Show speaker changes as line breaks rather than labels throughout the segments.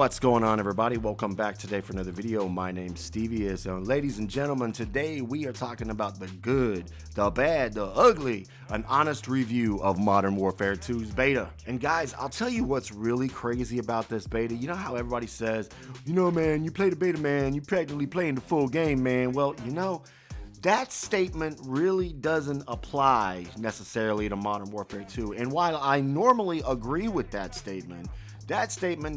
What's going on, everybody? Welcome back today for another video. My name's Stevie. Ladies and gentlemen, today we are talking about the good, the bad, the ugly, an honest review of Modern Warfare 2's beta. And guys, I'll tell you what's really crazy about this beta. You know how everybody says, man, you play the beta, man, you practically playing the full game, man. Well, that statement really doesn't apply necessarily to Modern Warfare 2. And while I normally agree with that statement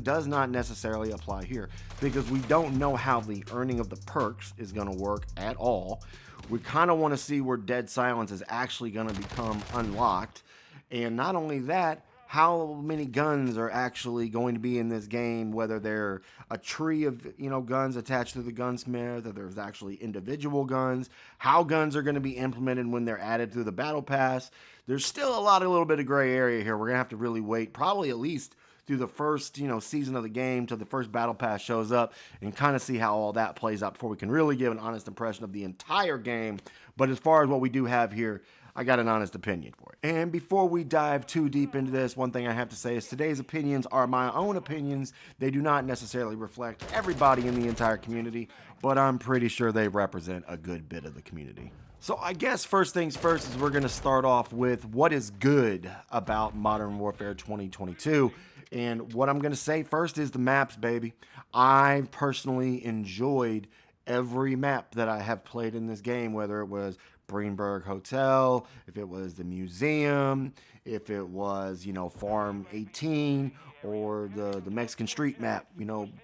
does not necessarily apply here because we don't know how the earning of the perks is going to work at all. We kind of want to see where Dead Silence is actually going to become unlocked. And not only that, how many guns are actually going to be in this game, whether they're a tree of guns attached to the gunsmith, or there's actually individual guns, how guns are going to be implemented when they're added to the battle pass. There's still a little bit of gray area here. We're going to have to really wait, probably at least through the first season of the game till the first battle pass shows up, and kind of see how all that plays out before we can really give an honest impression of the entire game. But as far as what we do have here, I got an honest opinion for it. And before we dive too deep into this, one thing I have to say is today's opinions are my own opinions. They do not necessarily reflect everybody in the entire community, but I'm pretty sure they represent a good bit of the community. So I guess first things first is we're going to start off with what is good about Modern Warfare 2022. And what I'm going to say first is the maps, baby. I personally enjoyed every map that I have played in this game, whether it was Greenberg Hotel, if it was the museum, if it was, Farm 18, or the Mexican Street map.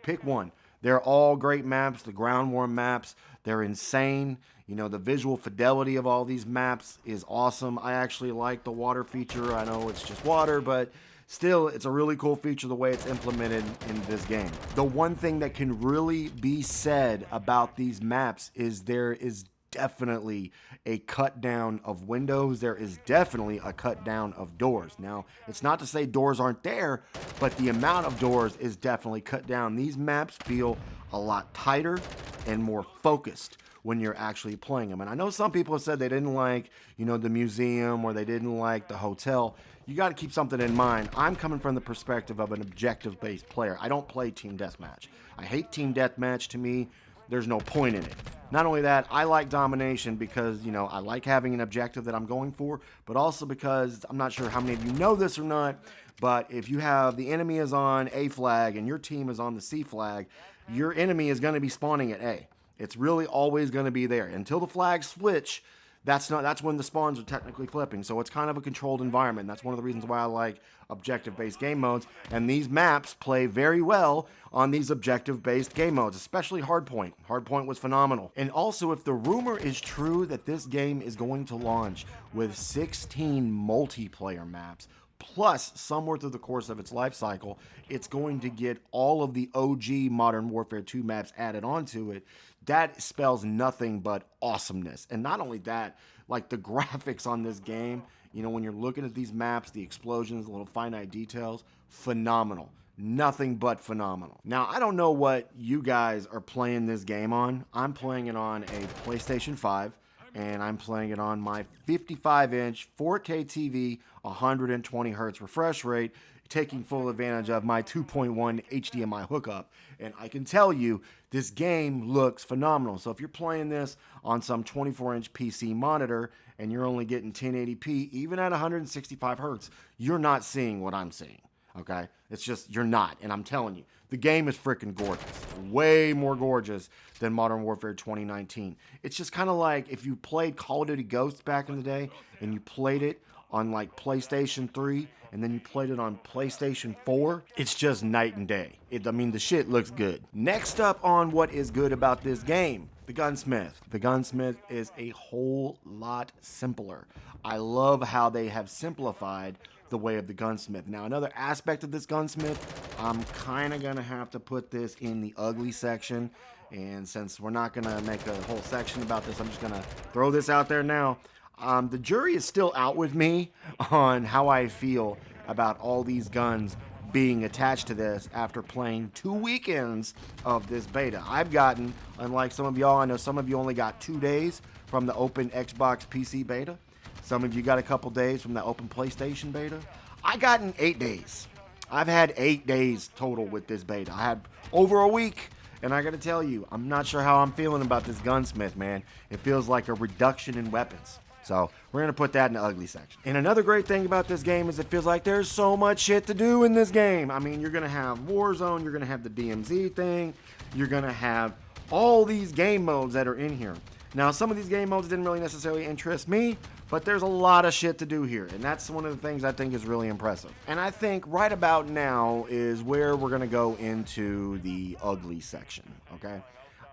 Pick one. They're all great maps. The ground war maps, they're insane. The visual fidelity of all these maps is awesome. I actually like the water feature. I know it's just water, but still, it's a really cool feature the way it's implemented in this game. The one thing that can really be said about these maps is there is definitely a cut down of windows. There is definitely a cut down of doors. Now, it's not to say doors aren't there, but the amount of doors is definitely cut down. These maps feel a lot tighter and more focused when you're actually playing them. And I know some people have said they didn't like, the museum, or they didn't like the hotel. You got to keep something in mind. I'm coming from the perspective of an objective-based player. I don't play team deathmatch. I hate team deathmatch. To me, there's no point in it. Not only that, I like domination because, I like having an objective that I'm going for, but also because I'm not sure how many of you know this or not, but if you have the enemy is on A flag and your team is on the C flag, your enemy is going to be spawning at A. It's really always going to be there until the flags switch. That's when the spawns are technically flipping. So it's kind of a controlled environment. That's one of the reasons why I like objective-based game modes. And these maps play very well on these objective-based game modes, especially Hardpoint. Hardpoint was phenomenal. And also, if the rumor is true that this game is going to launch with 16 multiplayer maps, plus somewhere through the course of its life cycle, it's going to get all of the OG Modern Warfare 2 maps added onto it. That spells nothing but awesomeness. And not only that, like the graphics on this game, when you're looking at these maps, the explosions, the little finite details, phenomenal. Nothing but phenomenal. Now, I don't know what you guys are playing this game on. I'm playing it on a PlayStation 5. And I'm playing it on my 55-inch 4K TV, 120 hertz refresh rate, taking full advantage of my 2.1 HDMI hookup. And I can tell you, this game looks phenomenal. So if you're playing this on some 24-inch PC monitor and you're only getting 1080p, even at 165 hertz, you're not seeing what I'm seeing. Okay? It's just, you're not. And I'm telling you, the game is freaking gorgeous. Way more gorgeous than Modern Warfare 2019. It's just kind of like if you played Call of Duty Ghosts back in the day and you played it on like PlayStation 3 and then you played it on PlayStation 4, it's just night and day. The shit looks good. Next up on what is good about this game, the gunsmith. The gunsmith is a whole lot simpler. I love how they have simplified the way of the gunsmith. Now, another aspect of this gunsmith, I'm kind of going to have to put this in the ugly section. And since we're not going to make a whole section about this, I'm just going to throw this out there now. The jury is still out with me on how I feel about all these guns being attached to this after playing 2 weekends of this beta. I've gotten, unlike some of y'all, I know some of you only got 2 days from the open Xbox PC beta. Some of you got a couple days from the open PlayStation beta. I got in 8 days. I've had 8 days total with this beta. I had over a week. And I gotta tell you, I'm not sure how I'm feeling about this gunsmith, man. It feels like a reduction in weapons. So we're gonna put that in the ugly section. And another great thing about this game is it feels like there's so much shit to do in this game. I mean, you're gonna have Warzone, you're gonna have the DMZ thing, you're gonna have all these game modes that are in here. Now, some of these game modes didn't really necessarily interest me, but there's a lot of shit to do here, and that's one of the things I think is really impressive. And I think right about now is where we're gonna go into the ugly section, okay?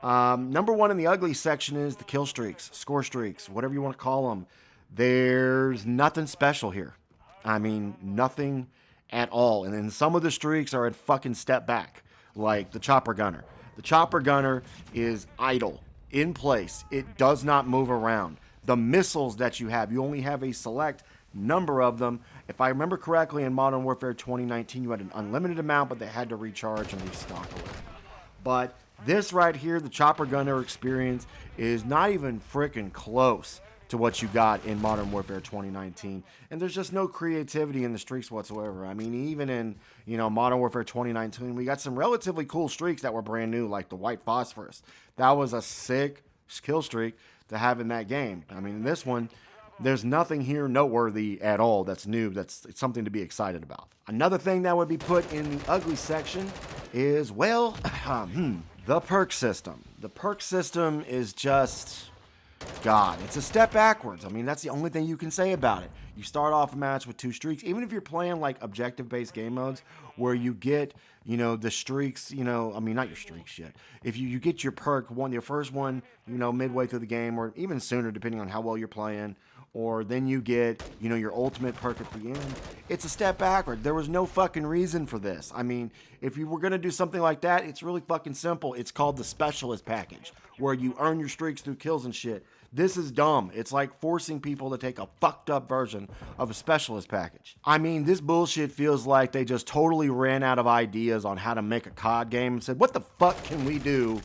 Number one in the ugly section is the kill streaks, score streaks, whatever you want to call them. There's nothing special here. I mean, nothing at all. And then some of the streaks are at fucking step back, like the chopper gunner. The chopper gunner is idle, in place. It does not move around. The missiles that you have, you only have a select number of them. If I remember correctly, in Modern Warfare 2019, you had an unlimited amount, but they had to recharge and restock a little. But this right here, the chopper gunner experience, is not even freaking close to what you got in Modern Warfare 2019. And there's just no creativity in the streaks whatsoever. I mean, even in, Modern Warfare 2019, we got some relatively cool streaks that were brand new, like the white phosphorus. That was a sick kill streak to have in that game. I mean, in this one, there's nothing here noteworthy at all that's new, it's something to be excited about. Another thing that would be put in the ugly section is, well, the perk system. The perk system is just, God, it's a step backwards. I mean, that's the only thing you can say about it. You start off a match with 2 streaks, even if you're playing like objective-based game modes where you get, the streaks, not your streaks yet. If you get your perk, your first one, midway through the game, or even sooner, depending on how well you're playing, or then you get, your ultimate perk at the end, it's a step backward. There was no fucking reason for this. I mean, if you were going to do something like that, it's really fucking simple. It's called the specialist package, where you earn your streaks through kills and shit. This is dumb. It's like forcing people to take a fucked up version of a specialist package. I mean, this bullshit feels like they just totally ran out of ideas on how to make a COD game and said, what the fuck can we do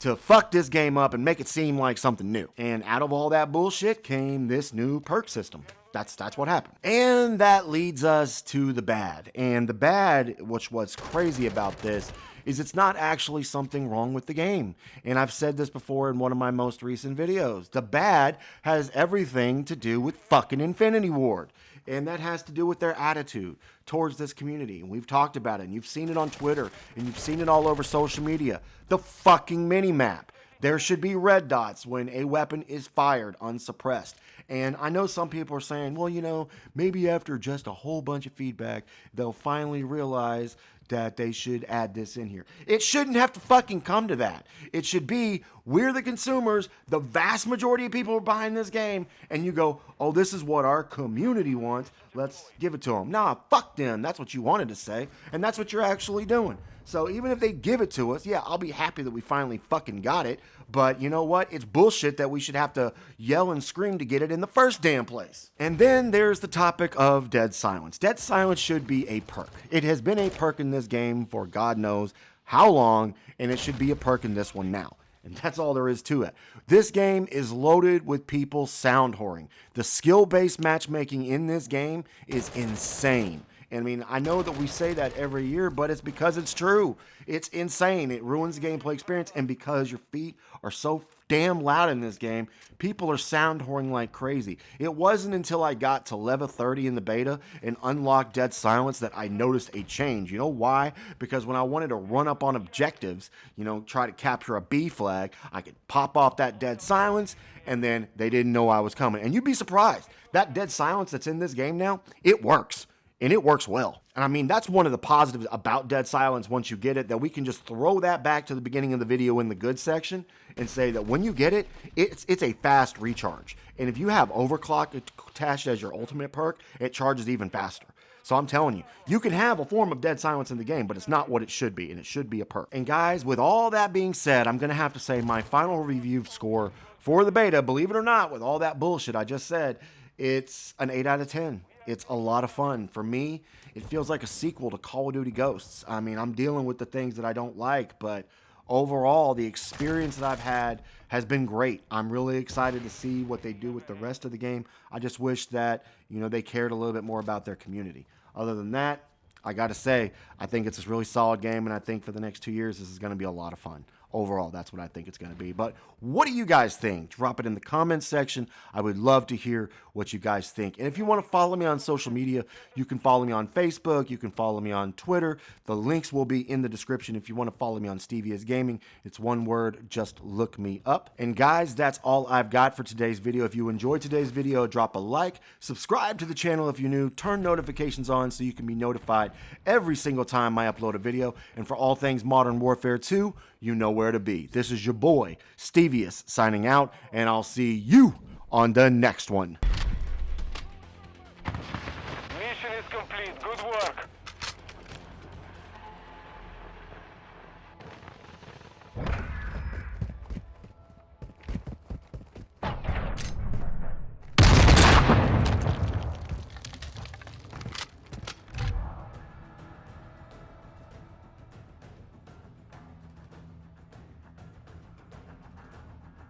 to fuck this game up and make it seem like something new? And out of all that bullshit came this new perk system. That's what happened. And that leads us to the bad. And the bad, which what's crazy about this, is it's not actually something wrong with the game. And I've said this before in one of my most recent videos. The bad has everything to do with fucking Infinity Ward. And that has to do with their attitude towards this community. And we've talked about it, and you've seen it on Twitter, and you've seen it all over social media. The fucking mini-map. There should be red dots when a weapon is fired unsuppressed. And I know some people are saying, well, maybe after just a whole bunch of feedback, they'll finally realize that they should add this in here. It shouldn't have to fucking come to that. It should be, we're the consumers, the vast majority of people are buying this game, and you go, oh, this is what our community wants, let's give it to them. Nah, fuck them. That's what you wanted to say, and that's what you're actually doing. So even if they give it to us, yeah, I'll be happy that we finally fucking got it. But you know what? It's bullshit that we should have to yell and scream to get it in the first damn place. And then there's the topic of Dead Silence. Dead Silence should be a perk. It has been a perk in this game for God knows how long, and it should be a perk in this one now. And that's all there is to it. This game is loaded with people sound whoring. The skill-based matchmaking in this game is insane. I mean, I know that we say that every year, but it's because it's true. It's insane. It ruins the gameplay experience, and because your feet are so damn loud in this game, people are sound whoring like crazy. It wasn't until I got to level 30 in the beta and unlocked Dead Silence that I noticed a change. You know why? Because when I wanted to run up on objectives, try to capture a B flag, I could pop off that Dead Silence, and then they didn't know I was coming. And you'd be surprised. That Dead Silence that's in this game now, it works. And it works well. And I mean, that's one of the positives about Dead Silence once you get it, that we can just throw that back to the beginning of the video in the good section and say that when you get it, it's a fast recharge. And if you have Overclock attached as your ultimate perk, it charges even faster. So I'm telling you, you can have a form of Dead Silence in the game, but it's not what it should be, and it should be a perk. And guys, with all that being said, I'm going to have to say my final review score for the beta, believe it or not, with all that bullshit I just said, it's an 8 out of 10. It's a lot of fun. For me, it feels like a sequel to Call of Duty Ghosts. I mean, I'm dealing with the things that I don't like, but overall, the experience that I've had has been great. I'm really excited to see what they do with the rest of the game. I just wish that, they cared a little bit more about their community. Other than that, I got to say, I think it's a really solid game, and I think for the next 2 years, this is going to be a lot of fun. Overall, that's what I think it's going to be. But what do you guys think? Drop it in the comments section. I would love to hear what you guys think. And if you want to follow me on social media, you can follow me on Facebook. You can follow me on Twitter. The links will be in the description. If you want to follow me on Stevie's Gaming, it's one word, just look me up. And guys, that's all I've got for today's video. If you enjoyed today's video, drop a like, subscribe to the channel if you're new, turn notifications on so you can be notified every single time I upload a video. And for all things Modern Warfare 2, you know where to be. This is your boy, Stevious, signing out, and I'll see you on the next one.